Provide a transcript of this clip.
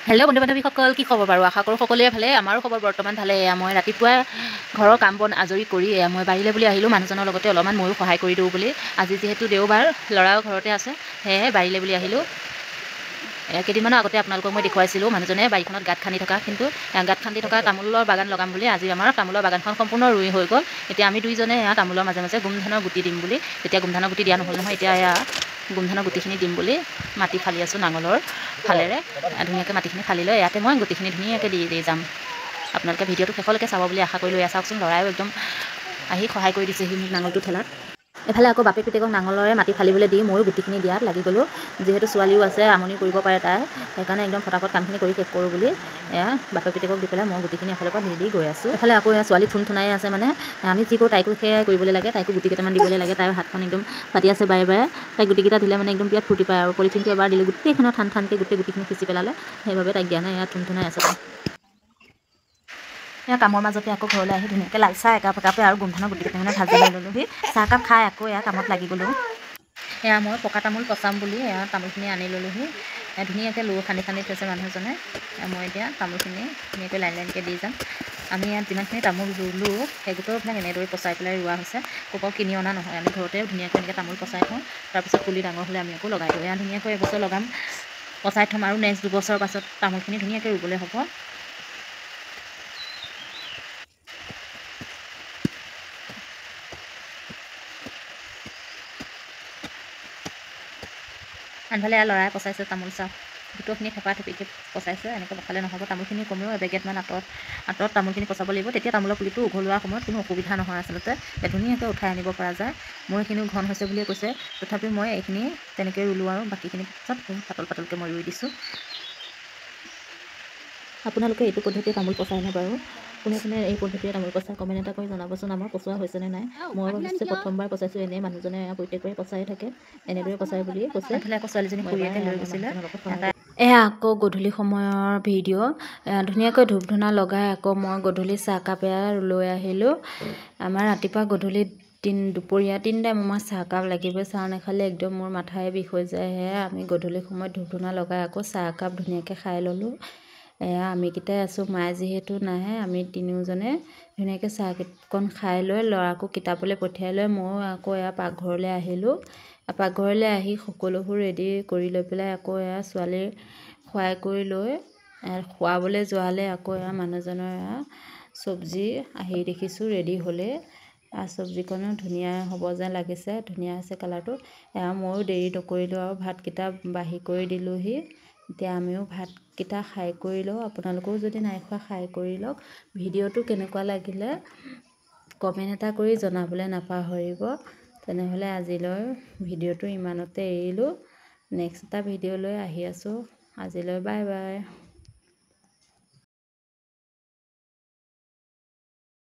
Hello' বন্ধু বান্ধৱীসকল, কি খবৰ বাৰু? আশা কৰোঁ সকলোৱে ভালে। আমাৰো খবৰ বৰ্তমান ভালে। মই ৰাতিপুৱা ঘৰৰ কাম বন আজৰি কৰি মই বাৰীলৈ বুলি আহিলোঁ মানুহজনৰ লগতে অলপমান ময়ো সহায় কৰি দিওঁ বুলি। আজি যিহেতু দেওবাৰ, ল'ৰাও ঘৰতে আছে, সেয়েহে বাৰীলৈ বুলি আহিলোঁ। কেইদিনমানৰ আগতে আপোনালোকক মই দেখুৱাইছিলোঁ মানুহজনে বাৰীখনত গাঁত খান্দি থকা, কিন্তু গাঁত খান্দি থকা তামোলৰ বাগান লগাম বুলি। আজি আমাৰ তামোলৰ বাগানখন সম্পূৰ্ণ ৰুই হৈ গ'ল। এতিয়া আমি দুইজনে তামোলৰ মাজে মাজে গোমধানৰ গুটি দিম বুলি, তেতিয়া গোমধানৰ গুটি দিয়া নহ'ল নহয়, এতিয়া গোমধানৰ গুটিখিনি দিম বুলি মাটি ফালি আছোঁ নাঙলৰ ফালেৰে। ধুনীয়াকৈ মাটিখিনি ফালি লৈ ইয়াতে মই গুটিখিনি ধুনীয়াকৈ দি যাম। আপোনালোকে ভিডিঅ'টো শেষলৈকে চাব বুলি আশা কৰিলোঁ। চাওকচোন, ল'ৰাইও একদম আহি সহায় কৰি দিছেহি মোক নাঙলটো ঠেলাত। এফালে আকৌ বাপেক পিতেকক নাঙলৰে মাটি ফালিবলৈ দি ময়ো গুটিখিনি দিয়াত লাগি গ'লোঁ। যিহেতু ছোৱালীও আছে, আমনি কৰিব পাৰে তাই, সেইকাৰণে একদম ফটাফট কামখিনি কৰি শেষ কৰোঁ বুলি বাপেক পিতেকক দি পেলাই মই গুটিখিনি এফালৰ পৰা দি গৈ আছোঁ। এফালে আকৌ ছোৱালী থুনাই আছে, মানে আমি যি কৰোঁ তাইকো সেয়াই কৰিবলৈ লাগে, তাইকো গুটি কেইটামান দিবলৈ লাগে। তাইৰ হাতখন একদম পাতি আছে বাৰে বাৰে। তাইক গুটিকেইটা দিলে মানে একদম বিৰাট ফূৰ্তি পায় আৰু পলিথিনটো এবাৰ দিলোঁ, গোটেইখনত ঠানকৈ গোটেই গুটিখিনি সিঁচি পেলালে, সেইবাবে তাইক দিয়া নাই। থুনাই আছে তাই। কামৰ মাজতে আকৌ ঘৰলৈ আহি ধুনীয়াকৈ লাল চাহ একাপ আৰু গোমধানৰ গুটি কেইটামানে ভাজি লৈ ল'লোহি। চাহকাপ খাই আকৌ কামত লাগি গ'লোঁ। মই পকা তামোল পচাম বুলি তামোলখিনি আনি ল'লোহি। ধুনীয়াকৈ খান্দি থৈছে মানুহজনে। মই এতিয়া তামোলখিনি ধুনীয়াকৈ লাইনকৈ দি যাম। আমি ইয়াত যিমানখিনি তামোল ৰুলোঁ, সেই গোটেইবিলাক এনেদৰে পচাই পেলাই ৰোৱা হৈছে। ক'ৰবাও কিনি অনা নহয়, আমি ঘৰতে ধুনীয়াকৈ এনেকৈ তামোল পচাই থওঁ। তাৰপিছত পুলি ডাঙৰ হ'লে আমি আকৌ লগাই দিওঁ। ধুনীয়াকৈ এবছৰ লগাম, পচাই থ'ম আৰু নেক্সট 2 বছৰৰ পাছত তামোলখিনি ধুনীয়াকৈ ৰুবলৈ হ'ব। আনফালে ল'ৰাই পচাইছে তামোল চাহ, গোটেইখিনি থেপা থেপিকৈ পচাইছে। এনেকৈ পচালে নহ'ব, তামোলখিনি কমেও এবেগেটমান আঁতৰত তামোলখিনি পচাব লাগিব। তেতিয়া তামোলৰ পুলিটো উঘলোৱাৰ সময়ত কোনো অসুবিধা নহয় আচলতে, ধুনীয়াকৈ উঠাই আনিব পৰা যায়। মোৰ এইখিনিও ঘন হৈছে বুলিয়ে কৈছে, তথাপিও মই এইখিনি তেনেকৈ ৰুলোঁ আৰু বাকীখিনি চব পাতলকৈ মই ৰুই দিছোঁ। আপোনালোকে এইটো পদ্ধতিৰে তামোল পচাইনে বাৰু? কোনে কোনে এই পদ্ধতিৰে তামোল পচাই কমেণ্ট এটা কৰি জনাবচোন। আমাৰ পচোৱা হৈছেনে নাই। মই অৱশ্যে প্ৰথমবাৰ পচাইছোঁ। এনেই মানুহজনে প্ৰত্যেকবাৰে পচাই থাকে, এনেদৰে পচাই বুলিয়ে কৈছে। এইফালে আকৌ ছোৱালীজনী খুৰীয়েকে লৈ গৈছিলে। আকৌ গধূলি সময়ৰ ভিডিঅ'। ধুনীয়াকৈ ধূপ ধূনা লগাই আকৌ মই গধূলি চাহকাপ লৈ আহিলোঁ। আমাৰ ৰাতিপুৱা গধূলি দুপৰীয়া 3 টাইম আমাৰ চাহকাপ লাগিবই। চাহ নাখালে একদম মোৰ মাথাই বিষ হৈ যায়। আমি গধূলি সময়ত ধূপ ধূনা লগাই আকৌ চাহকাপ ধুনীয়াকৈ খাই ল'লোঁ। আমিকেইটাই আছোঁ, মায়ে যিহেতু নাহে, আমি তিনিওজনে ধুনীয়াকৈ চাহকণ খাই লৈ ল'ৰাকো কিতাপলৈ পঠিয়াই লৈ ময়ো আকৌ পাকঘৰলৈ আহিলোঁ। পাকঘৰলৈ আহি সকলোবোৰ ৰেডি কৰি লৈ পেলাই আকৌ ছোৱালীৰ খুৱাই কৰি লৈ খুৱাবলৈ যোৱালৈ আকৌ মানুহজনৰ চব্জি আহি দেখিছোঁ ৰেডি হ'লে। চব্জিকণো ধুনীয়া হ'ব যেন লাগিছে, ধুনীয়া হৈছে কালাৰটো। ময়ো দেৰি নকৰিলোঁ আৰু ভাতকেইটা বাঢ়ি কৰি দিলোঁহি। এতিয়া আমিও ভাতকেইটা খাই কৰি লওঁ। আপোনালোকেও যদি নাই খোৱা খাই কৰি লওক। ভিডিঅ'টো কেনেকুৱা লাগিলে কমেণ্ট এটা কৰি জনাবলৈ নাপাহৰিব। তেনেহ'লে আজিলৈ ভিডিঅ'টো ইমানতে এৰিলোঁ। নেক্সট এটা ভিডিঅ' লৈ আহি আছোঁ। আজিলৈ বাই বাই।